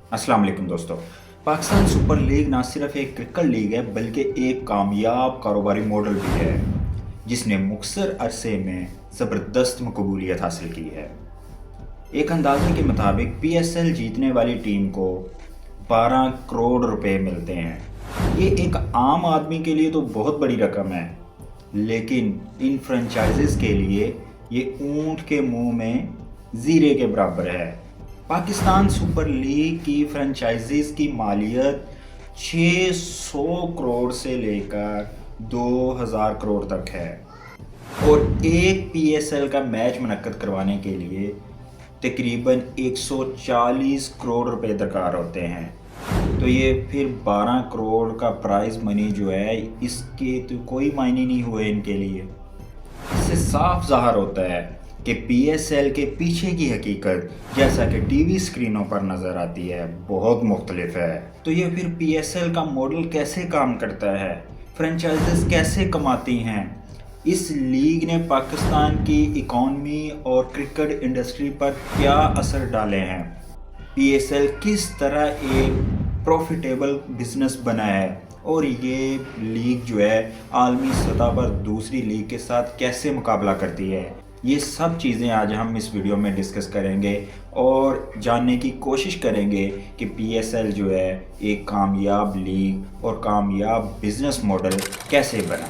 अस्सलाम वालेकुम दोस्तों। पाकिस्तान सुपर लीग ना सिर्फ एक क्रिकेट लीग है बल्कि एक कामयाब कारोबारी मॉडल भी है जिसने मुख्तर अरसे में ज़बरदस्त मकबूलियत हासिल की है। एक अंदाजे के मुताबिक पीएसएल जीतने वाली टीम को 12 करोड़ रुपए मिलते हैं। ये एक आम आदमी के लिए तो बहुत बड़ी रकम है, लेकिन इन फ्रेंचाइजीज के लिए ये ऊंट के मुंह में ज़ीरे के बराबर है। पाकिस्तान सुपर लीग की फ्रेंचाइजीज की मालियत 600 करोड़ से लेकर 2000 करोड़ तक है और एक पीएसएल का मैच मुनक्कद करवाने के लिए तकरीबन 140 करोड़ रुपए दरकार होते हैं। तो ये फिर 12 करोड़ का प्राइज़ मनी जो है, इसके तो कोई मायने नहीं हुए इनके लिए। इससे साफ ज़ाहिर होता है कि पीएसएल के पीछे की हकीकत, जैसा कि टीवी स्क्रीनों पर नज़र आती है, बहुत मुख्तलिफ है। तो ये फिर पीएसएल का मॉडल कैसे काम करता है, फ्रेंचाइजीज कैसे कमाती हैं, इस लीग ने पाकिस्तान की इकॉनमी और क्रिकेट इंडस्ट्री पर क्या असर डाले हैं, पीएसएल किस तरह एक प्रॉफिटेबल बिजनेस बना है और ये लीग जो है आलमी सतह पर दूसरी लीग के साथ कैसे मुकाबला करती है, ये सब चीज़ें आज हम इस वीडियो में डिस्कस करेंगे और जानने की कोशिश करेंगे कि पीएसएल जो है एक कामयाब लीग और कामयाब बिजनेस मॉडल कैसे बना।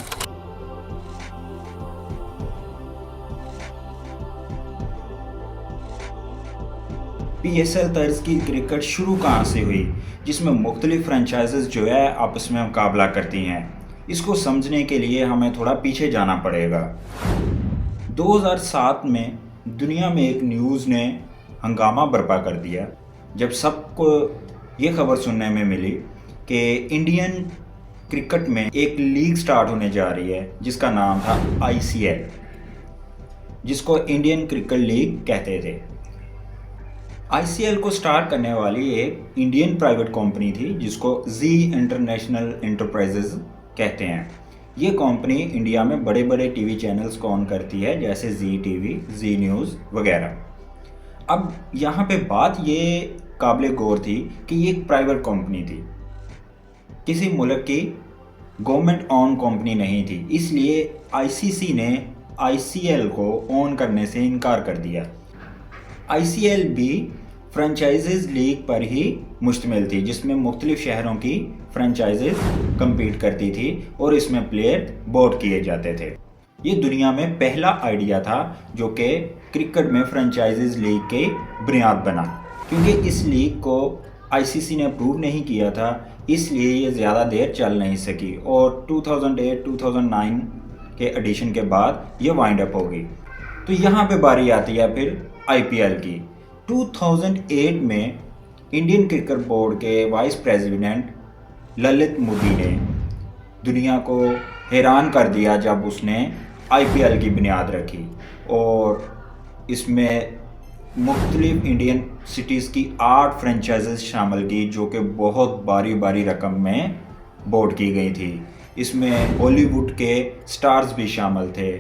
पीएसएल तर्ज की क्रिकेट शुरू कहाँ से हुई, जिसमें मुख्तलिफ फ्रेंचाइजेस जो है आपस में मुकाबला करती हैं। इसको समझने के लिए हमें थोड़ा पीछे जाना पड़ेगा। 2007 में दुनिया में एक न्यूज़ ने हंगामा बर्पा कर दिया जब सबको ये खबर सुनने में मिली कि इंडियन क्रिकेट में एक लीग स्टार्ट होने जा रही है जिसका नाम था आईसीएल, जिसको इंडियन क्रिकेट लीग कहते थे। आईसीएल को स्टार्ट करने वाली एक इंडियन प्राइवेट कंपनी थी जिसको जी इंटरनेशनल एंटरप्राइजेज कहते हैं। ये कंपनी इंडिया में बड़े बड़े टीवी चैनल्स को ऑन करती है, जैसे जी टीवी, जी न्यूज़ वगैरह। अब यहाँ पे बात ये काबिल गौर थी कि ये एक प्राइवेट कंपनी थी, किसी मुल्क की गवर्नमेंट ऑन कंपनी नहीं थी, इसलिए आईसीसी ने आईसीएल को ऑन करने से इनकार कर दिया। आईसीएल भी फ्रेंचाइजीज लीग पर ही मुश्तमिल थी, जिसमें मुख्तलिफ शहरों की फ्रेंचाइजीज कम्पीट करती थी और इसमें प्लेयर वोट किए जाते थे। ये दुनिया में पहला आइडिया था जो कि क्रिकेट में फ्रेंचाइजीज लीग की बुनियाद बना। क्योंकि इस लीग को आईसीसी ने अप्रूव नहीं किया था, इसलिए ये ज़्यादा देर चल नहीं सकी और 2008-2009 के एडिशन के बाद ये वाइंड अप होगी। तो यहाँ पे बारी आती है फिर आईपीएल की। 2008 में इंडियन क्रिकेट बोर्ड के वाइस प्रेसिडेंट ललित मोदी ने दुनिया को हैरान कर दिया जब उसने आईपीएल की बुनियाद रखी और इसमें मुख्तलिफ इंडियन सिटीज़ की 8 फ्रेंचाइजेस शामिल की, जो कि बहुत बारी बारी रकम में बोर्ड की गई थी। इसमें बॉलीवुड के स्टार्स भी शामिल थे,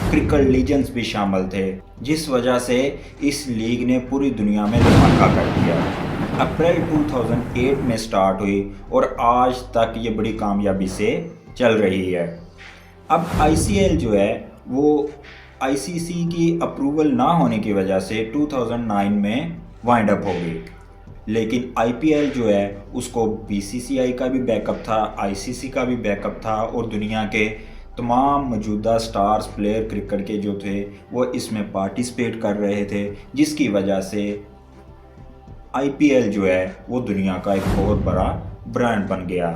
क्रिकेट लीजेंड्स भी शामिल थे, जिस वजह से इस लीग ने पूरी दुनिया में धमाका कर दिया। अप्रैल 2008 में स्टार्ट हुई और आज तक ये बड़ी कामयाबी से चल रही है। अब आईसीएल जो है वो आईसीसी की अप्रूवल ना होने की वजह से 2009 में वाइंड अप हो गई, लेकिन आईपीएल जो है उसको बीसीसीआई का भी बैकअप था, आईसीसी का भी बैकअप था और दुनिया के तमाम मौजूदा स्टार्स प्लेयर क्रिकेट के जो थे वो इसमें पार्टिसिपेट कर रहे थे, जिसकी वजह से आईपीएल जो है वो दुनिया का एक बहुत बड़ा ब्रांड बन गया।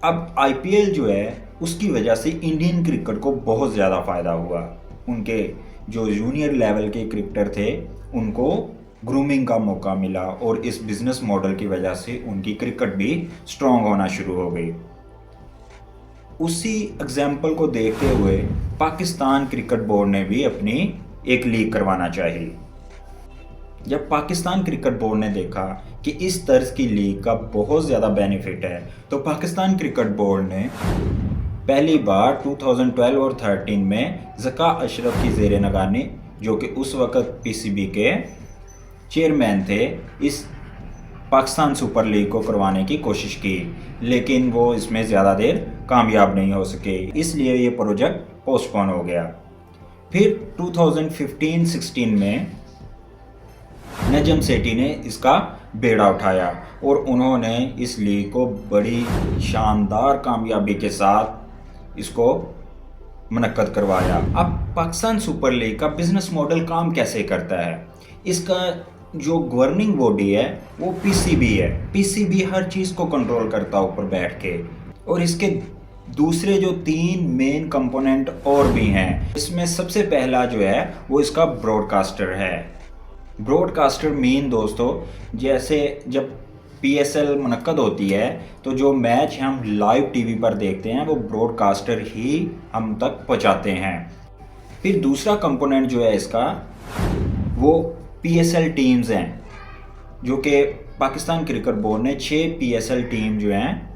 अब आईपीएल जो है उसकी वजह से इंडियन क्रिकेट को बहुत ज़्यादा फ़ायदा हुआ। उनके जो जूनियर लेवल के क्रिकेटर थे उनको ग्रूमिंग का मौका मिला और इस बिज़नेस मॉडल की वजह से उनकी क्रिकेट भी स्ट्रॉन्ग होना शुरू हो गई। उसी एग्जाम्पल को देखते हुए पाकिस्तान क्रिकेट बोर्ड ने भी अपनी एक लीग करवाना चाहिए। जब पाकिस्तान क्रिकेट बोर्ड ने देखा कि इस तर्ज की लीग का बहुत ज़्यादा बेनिफिट है, तो पाकिस्तान क्रिकेट बोर्ड ने पहली बार 2012 और 13 में ज़का अशरफ की ज़ेर निगरानी, जो कि उस वक़्त पीसीबी के चेयरमैन थे, इस पाकिस्तान सुपर लीग को करवाने की कोशिश की, लेकिन वो इसमें ज़्यादा देर कामयाब नहीं हो सके, इसलिए ये प्रोजेक्ट पोस्टपोन हो गया। फिर 2015-16 में नजम सेठी ने इसका बेड़ा उठाया और उन्होंने इस लीग को बड़ी शानदार कामयाबी के साथ इसको मुनक्कद करवाया। अब पाकिस्तान सुपर लीग का बिजनेस मॉडल काम कैसे करता है? इसका जो गवर्निंग बॉडी है वो पीसीबी है। पीसीबी हर चीज़ को कंट्रोल करता है ऊपर बैठ के, और इसके दूसरे जो 3 मेन कंपोनेंट और भी हैं। इसमें सबसे पहला जो है वो इसका ब्रॉडकास्टर है। ब्रॉडकास्टर मीन दोस्तों, जैसे जब पीएसएल मुनक्कद होती है तो जो मैच हम लाइव टीवी पर देखते हैं वो ब्रॉडकास्टर ही हम तक पहुंचाते हैं। फिर दूसरा कंपोनेंट जो है इसका वो पीएसएल टीम्स हैं, जो कि पाकिस्तान क्रिकेट बोर्ड ने 6 पीएसएल टीम जो हैं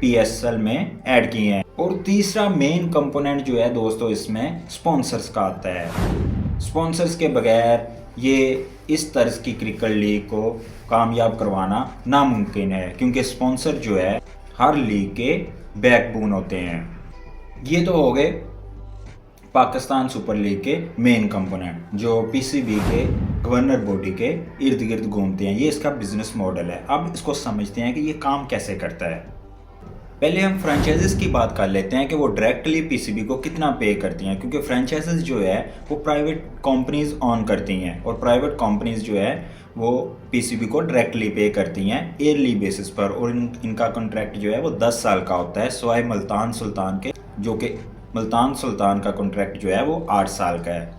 पीएसएल में ऐड की हैं। और तीसरा मेन कंपोनेंट जो है दोस्तों इसमें स्पॉन्सर्स का आता है। स्पॉन्सर्स के बगैर ये इस तर्ज की क्रिकेट लीग को कामयाब करवाना नामुमकिन है, क्योंकि स्पॉन्सर जो है हर लीग के बैकबोन होते हैं। ये तो हो गए पाकिस्तान सुपर लीग के मेन कंपोनेंट जो पीसीबी के गवर्नर बॉडी के इर्द गिर्द घूमते हैं। ये इसका बिजनेस मॉडल है। अब इसको समझते हैं कि ये काम कैसे करता है। पहले हम फ्रेंचाइजीज की बात कर लेते हैं कि वो डायरेक्टली पीसीबी को कितना पे करती हैं, क्योंकि फ्रेंचाइजीज जो है वो प्राइवेट कंपनीज ऑन करती हैं और प्राइवेट कंपनीज जो है वो पीसीबी को डायरेक्टली पे करती हैं ईयरली बेसिस पर, और इनका कॉन्ट्रैक्ट जो है वो 10 साल का होता है, सिवाय मुल्तान सुल्तान के, जो कि मुल्तान सुल्तान का कॉन्ट्रैक्ट जो है वो 8 साल का है।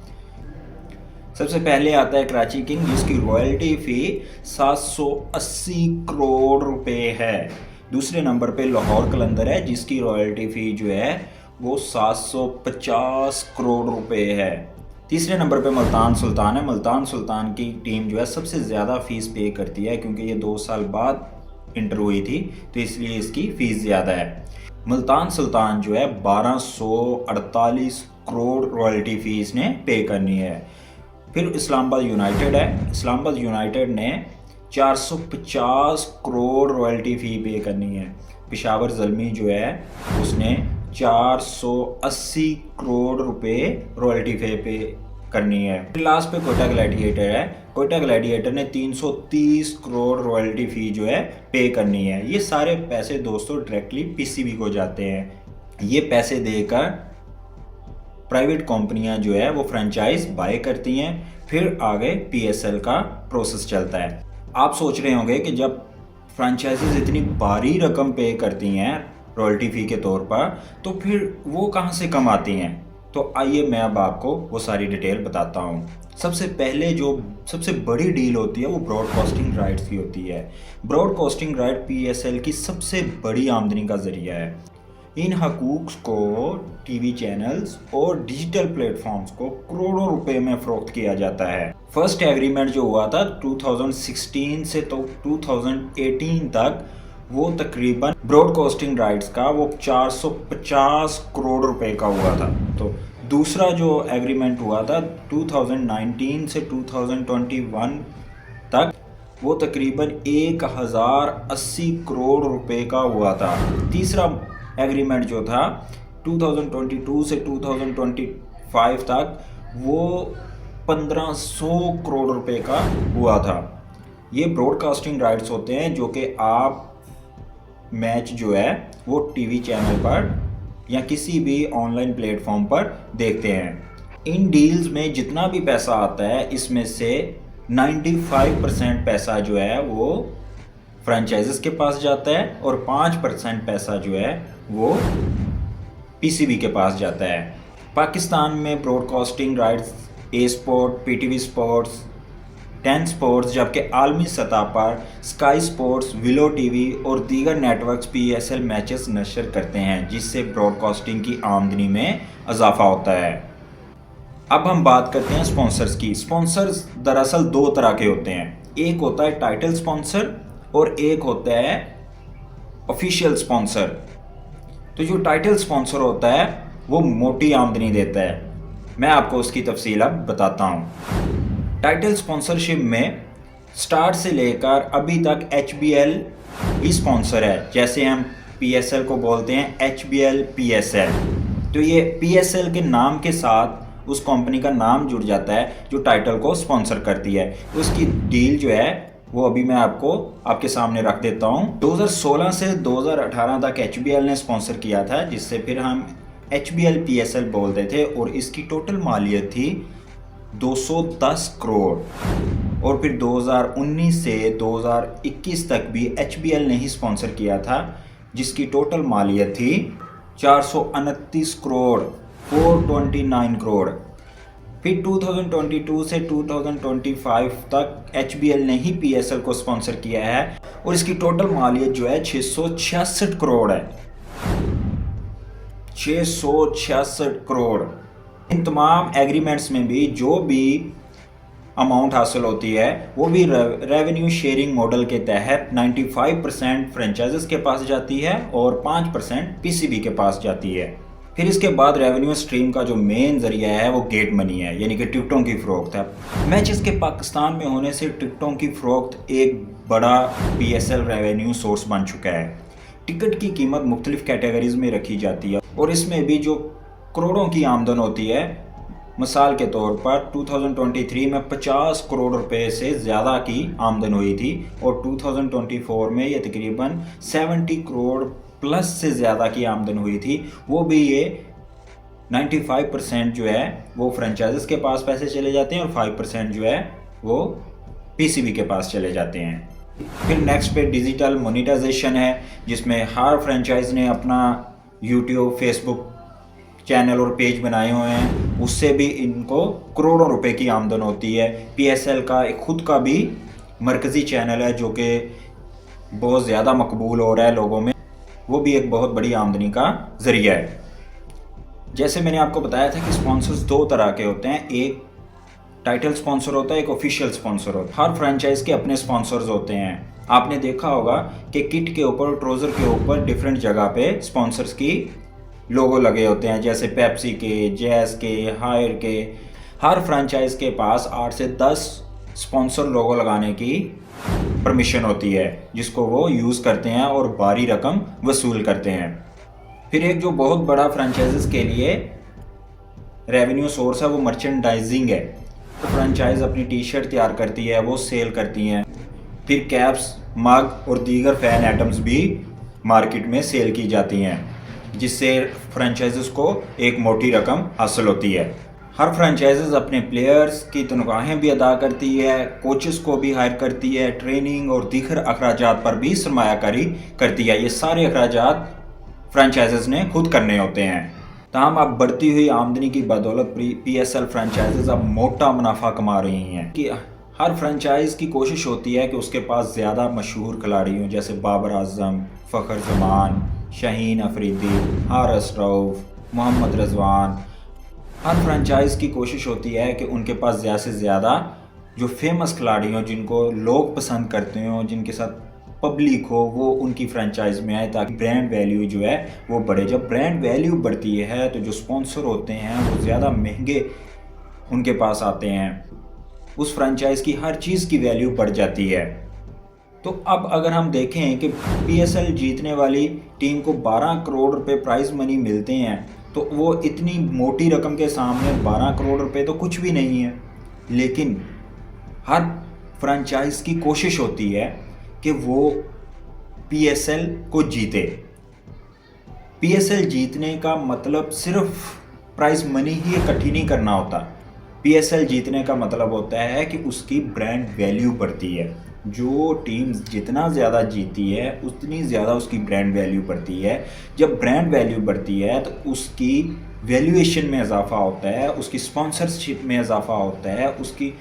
सबसे पहले आता है कराची किंग, जिसकी रॉयल्टी फ़ी 780 करोड़ रुपए है। दूसरे नंबर पे लाहौर कलंदर है, जिसकी रॉयल्टी फ़ी जो है वो 750 करोड़ रुपए है। तीसरे नंबर पे मुल्तान सुल्तान है। मुल्तान सुल्तान की टीम जो है सबसे ज़्यादा फ़ीस पे करती है, क्योंकि ये 2 साल बाद इंटर हुई थी तो इसलिए इसकी फ़ीस ज़्यादा है। मुल्तान सुल्तान जो है 1248 करोड़ रॉयल्टी फ़ीस ने पे करनी है। फिर इस्लामाबाद यूनाइटेड है। इस्लामाबाद यूनाइटेड ने 450 करोड़ रॉयल्टी फ़ी पे करनी है। पेशावर ज़ल्मी जो है उसने 480 करोड़ रुपए रॉयल्टी फ़ी पे करनी है। फिर लास्ट पे कोयटा ग्लैडिएटर है। कोयटा ग्लैडिएटर ने 330 करोड़ रॉयल्टी फ़ी जो है पे करनी है। ये सारे पैसे दोस्तों डायरेक्टली पीसीबी को जाते हैं। ये पैसे देकर प्राइवेट कंपनियां जो है वो फ्रेंचाइज बाय करती हैं। फिर आगे पीएसएल का प्रोसेस चलता है। आप सोच रहे होंगे कि जब फ्रेंचाइजीज इतनी भारी रकम पे करती हैं रॉयल्टी फ़ी के तौर पर, तो फिर वो कहाँ से कमाती हैं? तो आइए मैं अब आपको वो सारी डिटेल बताता हूँ। सबसे पहले जो सबसे बड़ी डील होती है वो ब्रॉडकास्टिंग राइट्स की होती है। ब्रॉडकास्टिंग राइट पीएसएल की सबसे बड़ी आमदनी का जरिया है। इन हकूक़ को टीवी चैनल्स और डिजिटल प्लेटफॉर्म्स को करोड़ों रुपए में फ़रोख्त किया जाता है। फर्स्ट एग्रीमेंट जो हुआ था 2016 से तो 2018 तक, वो तकरीबन ब्रॉडकास्टिंग राइट्स का वो 450 करोड़ रुपए का हुआ था। तो दूसरा जो एग्रीमेंट हुआ था 2019 से 2021 तक, वो तकरीबन 1080 करोड़ रुपए का हुआ था। तीसरा एग्रीमेंट जो था 2022 से 2025 तक, वो 1500 करोड़ रुपए का हुआ था। ये ब्रॉडकास्टिंग राइट्स होते हैं जो कि आप मैच जो है वो टीवी चैनल पर या किसी भी ऑनलाइन प्लेटफॉर्म पर देखते हैं। इन डील्स में जितना भी पैसा आता है इसमें से 95% पैसा जो है वो फ्रेंचाइजीज के पास जाता है और 5% पैसा जो है वो पीसीबी के पास जाता है। पाकिस्तान में broadcasting writes a sport, PTV sports, 10 sports, जबकि आलमी सतह पर स्काई स्पोर्ट्स, विलो टीवी और दीगर नेटवर्क्स पीएसएल मैचेस नशर करते हैं, जिससे ब्रॉडकास्टिंग की आमदनी में इजाफा होता है। अब हम बात करते हैं स्पॉन्सर्स की। स्पॉन्सर्स दरअसल 2 तरह के होते हैं। एक होता है टाइटल स्पॉन्सर और एक होता है ऑफिशियल स्पॉन्सर। तो जो टाइटल स्पॉन्सर होता है वो मोटी आमदनी देता है। मैं आपको उसकी तफसील अब बताता हूँ। टाइटल स्पॉन्सरशिप में स्टार्ट से लेकर अभी तक HBL ही स्पॉन्सर है। जैसे हम PSL को बोलते हैं HBL PSL, तो ये PSL के नाम के साथ उस कंपनी का नाम जुड़ जाता है जो टाइटल को स्पॉन्सर करती है। उसकी डील जो है वो अभी मैं आपके सामने रख देता हूँ। 2016 से 2018 तक HBL ने स्पॉन्सर किया था, जिससे फिर हम HBL PSL बोलते थे, और इसकी टोटल मालियत थी 210 करोड़। और फिर 2019 से 2021 तक भी HBL ने ही स्पॉन्सर किया था, जिसकी टोटल मालियत थी 429 करोड़, 429 करोड़। फिर 2022 से 2025 तक HBL ने ही PSL को स्पॉन्सर किया है, और इसकी टोटल मालियत जो है 666 करोड़ है, 666 करोड़। इन तमाम एग्रीमेंट्स में भी जो भी अमाउंट हासिल होती है वो भी रेवेन्यू शेयरिंग मॉडल के तहत 95% फ्रेंचाइजेस के पास जाती है और 5% PCB के पास जाती है। फिर इसके बाद रेवेन्यू स्ट्रीम का जो मेन जरिया है वो गेट मनी है, यानी कि टिकटों की फ़रोख्त है। मैचेस के पाकिस्तान में होने से टिकटों की फ़रोख्त एक बड़ा PSL रेवेन्यू सोर्स बन चुका है। टिकट की कीमत मुख्तलिफ कैटेगरीज में रखी जाती है, और इसमें भी जो करोड़ों की आमदन होती है, मिसाल के तौर पर 2023 में 50 करोड़ रुपए से ज़्यादा की आमदन हुई थी, और 2024 में ये तकरीबन 70 करोड़ प्लस से ज़्यादा की आमदन हुई थी। वो भी ये 95% जो है वो फ्रेंचाइजेस के पास पैसे चले जाते हैं, और 5% जो है वो PCB के पास चले जाते हैं। फिर नेक्स्ट पे डिजिटल मोनेटाइजेशन है, जिसमें हर फ्रेंचाइज ने अपना YouTube, Facebook चैनल और पेज बनाए हुए हैं, उससे भी इनको करोड़ों रुपए की आमदन होती है। PSL का एक खुद का भी मरकज़ी चैनल है जो कि बहुत ज़्यादा मकबूल हो रहा है लोगों में, वो भी एक बहुत बड़ी आमदनी का ज़रिया है। जैसे मैंने आपको बताया था कि स्पॉन्सर्स दो तरह के होते हैं, एक टाइटल स्पॉन्सर होता है, एक ऑफिशियल स्पॉन्सर होता है। हर फ्रेंचाइज के अपने स्पॉन्सर्स होते हैं। आपने देखा होगा कि किट के ऊपर और ट्राउज़र के ऊपर डिफरेंट जगह पे स्पॉन्सर्स की लोगो लगे होते हैं, जैसे पेप्सी के, जैस के, हायर के। हर फ्रेंचाइज के पास 8 से 10 स्पॉन्सर लोगो लगाने की परमिशन होती है, जिसको वो यूज़ करते हैं और भारी रकम वसूल करते हैं। फिर एक जो बहुत बड़ा फ्रेंचाइजेस के लिए रेवेन्यू सोर्स है वो मर्चेंडाइजिंग है। तो फ्रेंचाइज अपनी टी-शर्ट तैयार करती है, वो सेल करती हैं। फिर कैप्स, मग और दीगर फैन आइटम्स भी मार्केट में सेल की जाती हैं, जिससे फ्रेंचाइजेस को एक मोटी रकम हासिल होती है। हर फ्रेंचाइजेस अपने प्लेयर्स की तनख्वाहें भी अदा करती है, कोचेस को भी हायर करती है, ट्रेनिंग और दीगर अखराजात पर भी सरमायाकारी करती है। ये सारे अखराजात फ्रेंचाइजेस ने खुद करने होते हैं। तमाम अब बढ़ती हुई आमदनी की बदौलत PSL फ्रेंचाइजेस अब मोटा मुनाफा कमा रही हैं। कि हर फ्रेंचाइज की कोशिश होती है कि उसके पास ज़्यादा मशहूर खिलाड़ी हों, जैसे बाबर आजम, फ़खर जमान, शाहीन अफरीदी, हारिस रऊफ़, मोहम्मद रिजवान। हर फ्रेंचाइज की कोशिश होती है कि उनके पास ज़्यादा से ज़्यादा जो फेमस खिलाड़ी हों, जिनको लोग पसंद करते हों, जिनके साथ पब्लिक हो, वो उनकी फ्रेंचाइज में आए, ताकि ब्रांड वैल्यू जो है वो बढ़े। जब ब्रांड वैल्यू बढ़ती है तो जो स्पॉन्सर होते हैं वो ज़्यादा महंगे उनके पास आते हैं, उस फ्रेंचाइज की हर चीज़ की वैल्यू बढ़ जाती है। तो अब अगर हम देखें कि PSL जीतने वाली टीम को 12 करोड़ रुपए प्राइज़ मनी मिलते हैं, तो वो इतनी मोटी रकम के सामने 12 करोड़ रुपए तो कुछ भी नहीं है। लेकिन हर फ्रेंचाइज की कोशिश होती है कि वो PSL को जीते। PSL जीतने का मतलब सिर्फ प्राइज़ मनी ही इकट्ठी नहीं करना होता। PSL जीतने का मतलब होता है कि उसकी ब्रांड वैल्यू बढ़ती है। जो टीम जितना ज़्यादा जीती है उतनी ज़्यादा उसकी ब्रांड वैल्यू बढ़ती है। जब ब्रांड वैल्यू बढ़ती है तो उसकी वैल्यूएशन में इजाफा होता है, उसकी स्पॉन्सरशिप में इजाफा होता है, उसकी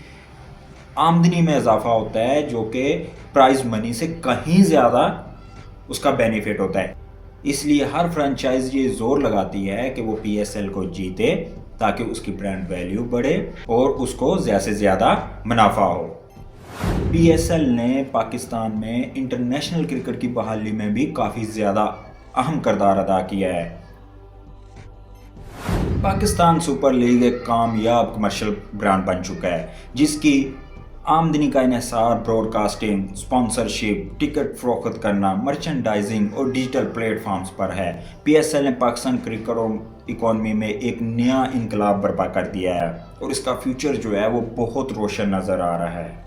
आमदनी में इजाफा होता है, जो कि प्राइज़ मनी से कहीं ज़्यादा उसका बेनिफिट होता है। इसलिए हर फ्रेंचाइज ये ज़ोर लगाती है कि वो PSL को जीते, ताकि उसकी ब्रांड वैल्यू बढ़े और उसको ज़्यादा से ज़्यादा मुनाफा हो। PSL ने पाकिस्तान में इंटरनेशनल क्रिकेट की बहाली में भी काफ़ी ज़्यादा अहम किरदार अदा किया है। पाकिस्तान सुपर लीग एक कामयाब कमर्शियल ब्रांड बन चुका है, जिसकी आमदनी का इन्हिसार ब्रॉडकास्टिंग, स्पॉन्सरशिप, टिकट फ़रोख्त करना, मर्चेंडाइजिंग और डिजिटल प्लेटफॉर्म्स पर है। पीएसएल ने पाकिस्तान क्रिकेट इकॉनमी में एक नया इनकलाब बर्पा कर दिया है और इसका फ्यूचर जो है वो बहुत रोशन नज़र आ रहा है।